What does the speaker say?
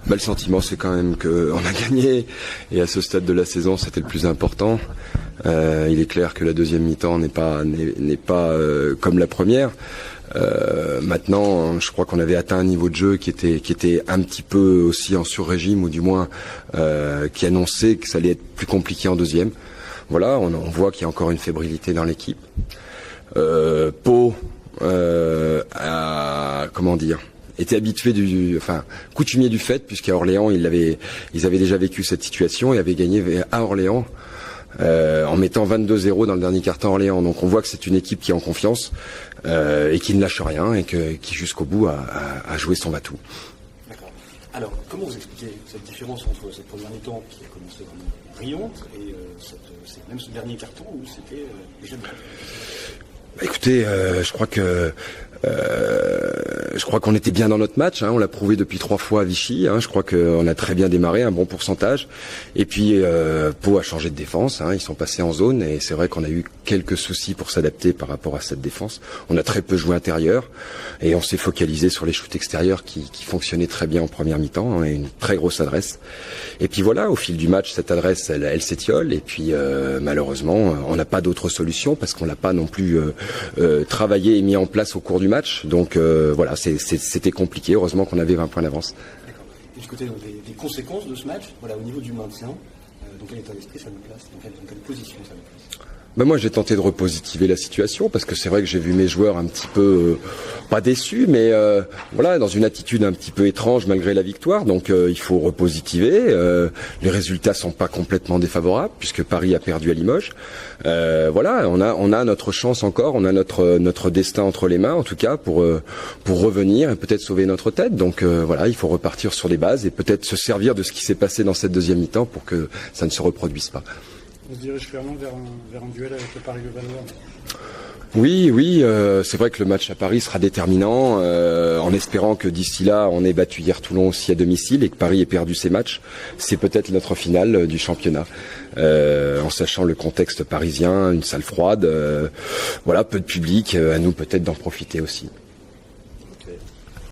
Le sentiment, c'est quand même qu'on a gagné, et à ce stade de la saison, c'était le plus important. Il est clair que la deuxième mi-temps n'est pas comme la première. Maintenant, je crois qu'on avait atteint un niveau de jeu qui était un petit peu aussi en sur-régime, ou du moins qui annonçait que ça allait être plus compliqué en deuxième. Voilà, on voit qu'il y a encore une fébrilité dans l'équipe. Pau était habitué coutumier du fait, puisqu'à Orléans ils avaient déjà vécu cette situation et avaient gagné à Orléans en mettant 22-0 dans le dernier quart-temps à Orléans. Donc on voit que c'est une équipe qui est en confiance et qui ne lâche rien et qui jusqu'au bout a joué son va-tout. D'accord. Alors comment vous expliquez cette différence entre cette première mi-temps qui a commencé vraiment brillante et même ce dernier quart-temps où c'était déjà bien? Écoutez, je crois qu'on était bien dans notre match, on l'a prouvé depuis 3 fois à Vichy, je crois qu'on a très bien démarré, un bon pourcentage, et puis Pau a changé de défense, ils sont passés en zone, et c'est vrai qu'on a eu quelques soucis pour s'adapter par rapport à cette défense. On a très peu joué intérieur, et on s'est focalisé sur les shoots extérieurs qui fonctionnaient très bien en première mi-temps, et une très grosse adresse. Et puis voilà, au fil du match, cette adresse, elle s'étiole, et puis malheureusement, on n'a pas d'autre solution, parce qu'on l'a pas non plus travaillé et mis en place au cours du match. Donc voilà, c'était compliqué. Heureusement qu'on avait 20 points d'avance. D'accord. Et du côté des conséquences de ce match, voilà, au niveau du maintien, dans quel état d'esprit ça nous place, dans quelle position ça nous place? Moi, j'ai tenté de repositiver la situation, parce que c'est vrai que j'ai vu mes joueurs un petit peu pas déçus, mais voilà, dans une attitude un petit peu étrange malgré la victoire. Donc il faut repositiver. Les résultats sont pas complètement défavorables, puisque Paris a perdu à Limoges. Voilà, on a notre chance encore, on a notre destin entre les mains, en tout cas pour revenir et peut-être sauver notre tête. Donc voilà, il faut repartir sur des bases et peut-être se servir de ce qui s'est passé dans cette deuxième mi-temps pour que ça ne se reproduise pas. On se dirige clairement vers un duel avec le Paris-Levallois. Oui, c'est vrai que le match à Paris sera déterminant, en espérant que d'ici là, on ait battu hier Toulon aussi à domicile et que Paris ait perdu ses matchs. C'est peut-être notre finale du championnat, en sachant le contexte parisien, une salle froide, voilà, peu de public, à nous peut-être d'en profiter aussi.